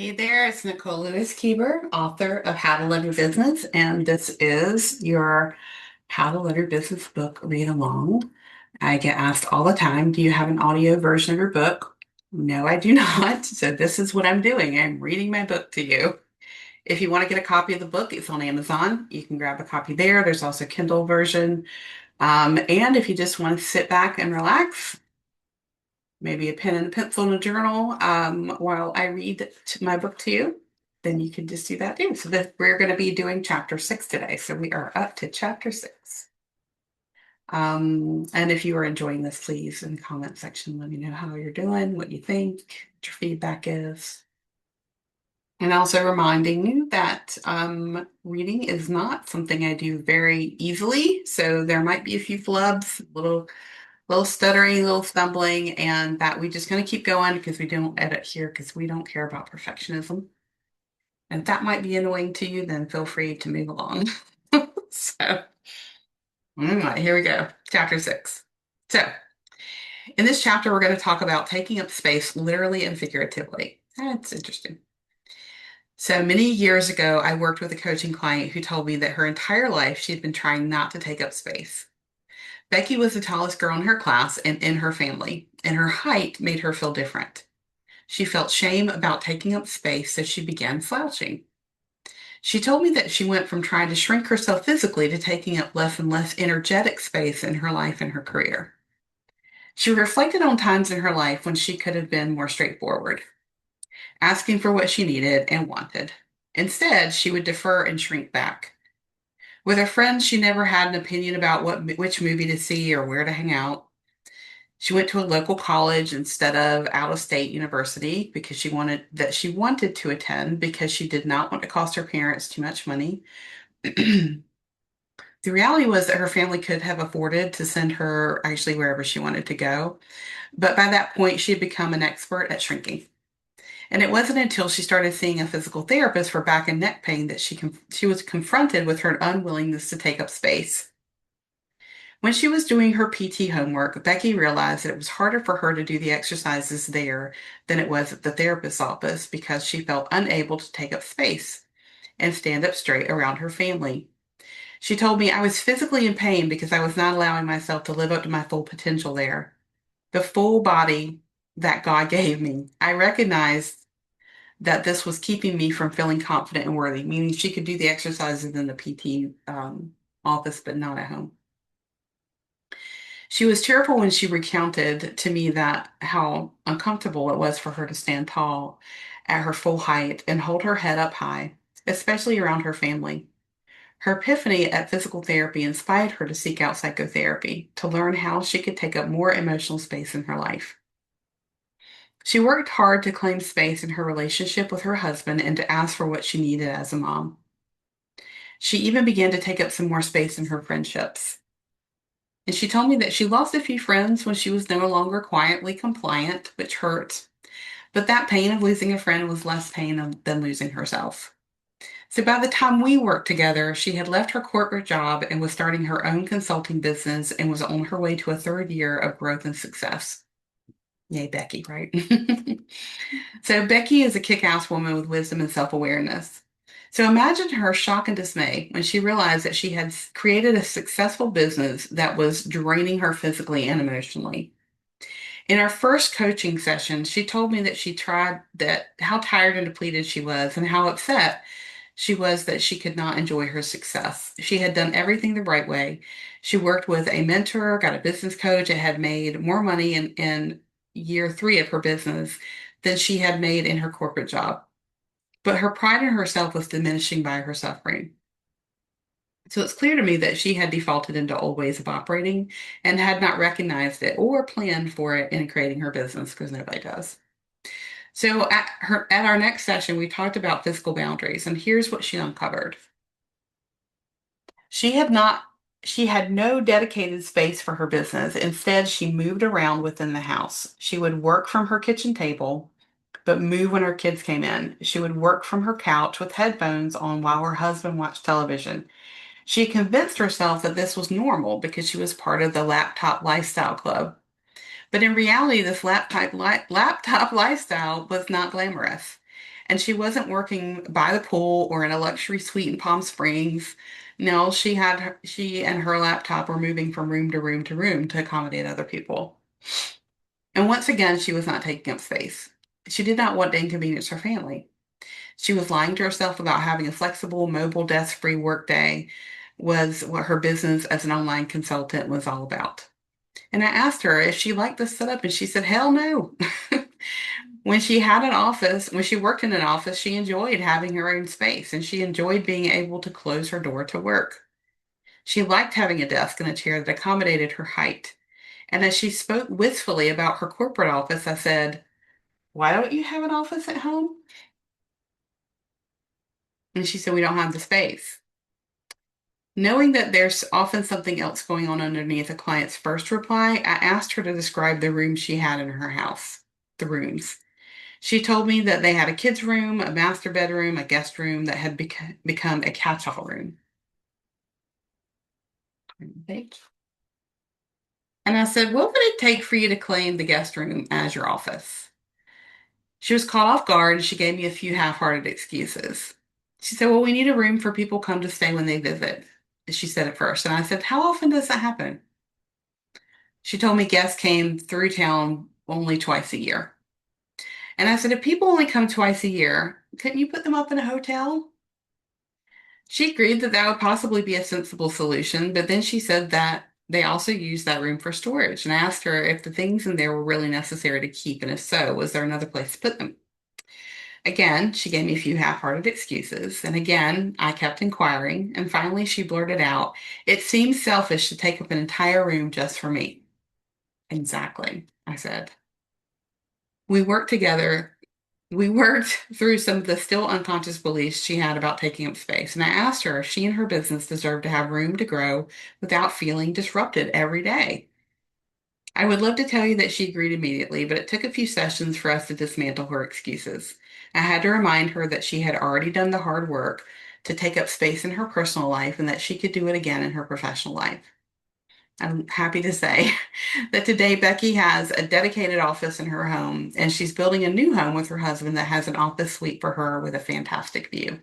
Hey there, it's Nicole Lewis-Keeber, author of How to Love Your Business, and this is your How to Love Your Business book read along. I get asked all the time, do you have an audio version of your book? No, I do not. So this is what I'm doing. I'm reading my book to you. If you want to get a copy of the book, it's on Amazon. You can grab a copy there. There's also a Kindle version. And if you just want to sit back and relax, maybe a pen and a pencil and a journal while I read my book to you, then you can just do that too. So we're going to be doing chapter 6 today. So we are up to chapter 6. And if you are enjoying this, please in the comment section, let me know how you're doing, what you think, what your feedback is. And also reminding you that reading is not something I do very easily. So there might be a few flubs, little stuttering, little stumbling, and that we just kind of keep going because we don't edit here because we don't care about perfectionism. And if that might be annoying to you, then feel free to move along. So, all right, here we go. Chapter 6. So, in this chapter, we're going to talk about taking up space literally and figuratively. That's interesting. So, many years ago, I worked with a coaching client who told me that her entire life she had been trying not to take up space. Becky was the tallest girl in her class and in her family, and her height made her feel different. She felt shame about taking up space, so she began slouching. She told me that she went from trying to shrink herself physically to taking up less and less energetic space in her life and her career. She reflected on times in her life when she could have been more straightforward, asking for what she needed and wanted. Instead, she would defer and shrink back. With her friends, she never had an opinion about which movie to see or where to hang out. She went to a local college instead of out of state university because she wanted to attend because she did not want to cost her parents too much money. The reality was that her family could have afforded to send her actually wherever she wanted to go. But by that point, she had become an expert at shrinking. And it wasn't until she started seeing a physical therapist for back and neck pain that she was confronted with her unwillingness to take up space. When she was doing her PT homework, Becky realized that it was harder for her to do the exercises there than it was at the therapist's office because she felt unable to take up space and stand up straight around her family. She told me I was physically in pain because I was not allowing myself to live up to my full potential there, the full body that God gave me. I recognized that this was keeping me from feeling confident and worthy, meaning she could do the exercises in the PT office, but not at home. She was tearful when she recounted to me that how uncomfortable it was for her to stand tall at her full height and hold her head up high, especially around her family. Her epiphany at physical therapy inspired her to seek out psychotherapy to learn how she could take up more emotional space in her life. She worked hard to claim space in her relationship with her husband and to ask for what she needed as a mom. She even began to take up some more space in her friendships. And she told me that she lost a few friends when she was no longer quietly compliant, which hurt. But that pain of losing a friend was less pain than losing herself. So by the time we worked together, she had left her corporate job and was starting her own consulting business and was on her way to a third year of growth and success. Yay, Becky, right? So Becky is a kick-ass woman with wisdom and self-awareness. So imagine her shock and dismay when she realized that she had created a successful business that was draining her physically and emotionally. In our first coaching session, she told me that she tried that how tired and depleted she was and how upset she was that she could not enjoy her success. She had done everything the right way. She worked with a mentor, got a business coach, and had made more money in year 3 of her business than she had made in her corporate job. But her pride in herself was diminishing by her suffering. So it's clear to me that she had defaulted into old ways of operating and had not recognized it or planned for it in creating her business because nobody does. So at our next session, we talked about physical boundaries, and here's what she uncovered. She had not she had no dedicated space for her business. Instead, she moved around within the house. She would work from her kitchen table, but move when her kids came in. She would work from her couch with headphones on while her husband watched television. She convinced herself that this was normal because she was part of the laptop lifestyle club. But in reality, this laptop lifestyle was not glamorous. And she wasn't working by the pool or in a luxury suite in Palm Springs. No, she and her laptop were moving from room to room to room to accommodate other people. And once again, she was not taking up space. She did not want to inconvenience her family. She was lying to herself about having a flexible, mobile, desk-free workday was what her business as an online consultant was all about. And I asked her if she liked this setup, and she said, hell no. When she worked in an office, she enjoyed having her own space and she enjoyed being able to close her door to work. She liked having a desk and a chair that accommodated her height. And as she spoke wistfully about her corporate office, I said, why don't you have an office at home? And she said, we don't have the space. Knowing that there's often something else going on underneath a client's first reply, I asked her to describe the rooms she had in her house, the rooms. She told me that they had a kids' room, a master bedroom, a guest room that had become a catch-all room. And I said, what would it take for you to claim the guest room as your office? She was caught off guard and she gave me a few half-hearted excuses. She said, well, we need a room for people come to stay when they visit. She said at first. And I said, how often does that happen? She told me guests came through town only twice a year. And I said, if people only come twice a year, couldn't you put them up in a hotel? She agreed that that would possibly be a sensible solution, but then she said that they also used that room for storage. And I asked her if the things in there were really necessary to keep, and if so, was there another place to put them? Again, she gave me a few half-hearted excuses, and again, I kept inquiring, and finally she blurted out, it seems selfish to take up an entire room just for me. Exactly, I said. We worked together. We worked through some of the still unconscious beliefs she had about taking up space, and I asked her if she and her business deserved to have room to grow without feeling disrupted every day. I would love to tell you that she agreed immediately, but it took a few sessions for us to dismantle her excuses. I had to remind her that she had already done the hard work to take up space in her personal life and that she could do it again in her professional life. I'm happy to say that today Becky has a dedicated office in her home, and she's building a new home with her husband that has an office suite for her with a fantastic view.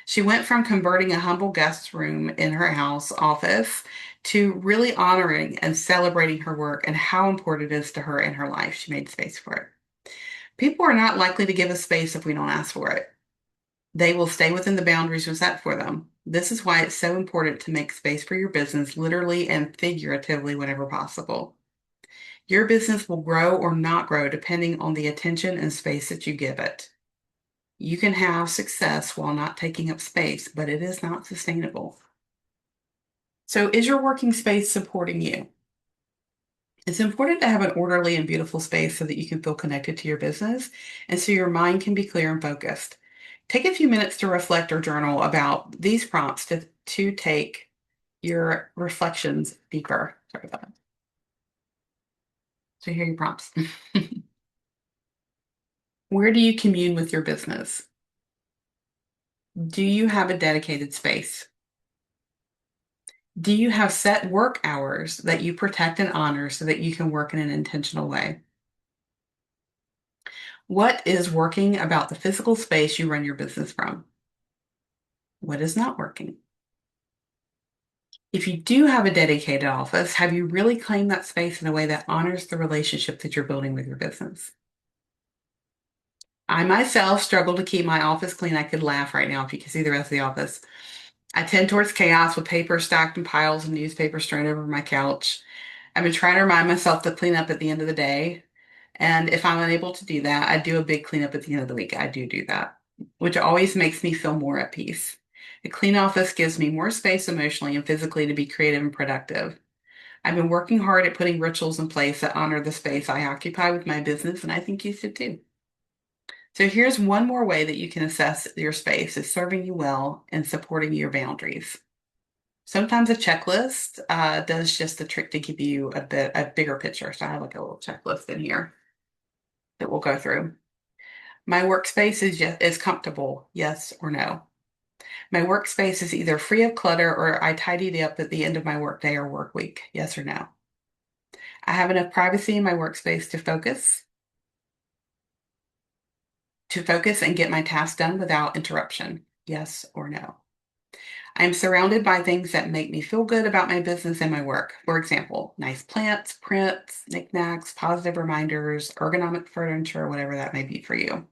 She went from converting a humble guest room in her house office to really honoring and celebrating her work and how important it is to her in her life. She made space for it. People are not likely to give us space if we don't ask for it. They will stay within the boundaries we set for them. This is why it's so important to make space for your business, literally and figuratively, whenever possible. Your business will grow or not grow depending on the attention and space that you give it. You can have success while not taking up space, but it is not sustainable. So, is your working space supporting you? It's important to have an orderly and beautiful space so that you can feel connected to your business and so your mind can be clear and focused. Take a few minutes to reflect or journal about these prompts to take your reflections deeper. Sorry about that. So, here are your prompts. Where do you commune with your business? Do you have a dedicated space? Do you have set work hours that you protect and honor so that you can work in an intentional way? What is working about the physical space you run your business from? What is not working? If you do have a dedicated office, have you really claimed that space in a way that honors the relationship that you're building with your business? I myself struggle to keep my office clean. I could laugh right now if you could see the rest of the office. I tend towards chaos with paper stacked in piles and newspaper strewn over my couch. I've been trying to remind myself to clean up at the end of the day. And if I'm unable to do that, I do a big cleanup at the end of the week. I do that, which always makes me feel more at peace. A clean office gives me more space emotionally and physically to be creative and productive. I've been working hard at putting rituals in place that honor the space I occupy with my business, and I think you should too. So here's one more way that you can assess your space is serving you well and supporting your boundaries. Sometimes a checklist does just the trick to give you a bigger picture. So I have like a little checklist in here that we'll go through. My workspace is comfortable, yes or no. My workspace is either free of clutter or I tidied it up at the end of my workday or work week, yes or no. I have enough privacy in my workspace to focus. To focus and get my tasks done without interruption? Yes or no? I am surrounded by things that make me feel good about my business and my work. For example, nice plants, prints, knickknacks, positive reminders, ergonomic furniture, whatever that may be for you.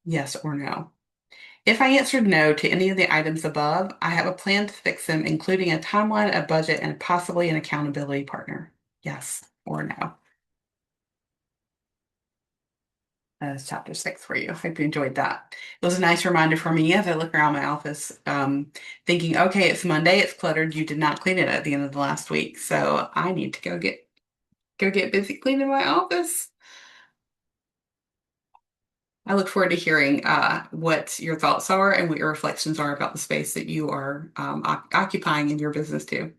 Yes or no? If I answered no to any of the items above, I have a plan to fix them, including a timeline, a budget, and possibly an accountability partner. Yes or no? That's chapter 6 for you. Hope you enjoyed that. It was a nice reminder for me as I look around my office, thinking, okay, it's Monday, it's cluttered. You did not clean it at the end of the last week, so I need to go get busy cleaning my office. I look forward to hearing what your thoughts are and what your reflections are about the space that you are occupying in your business too.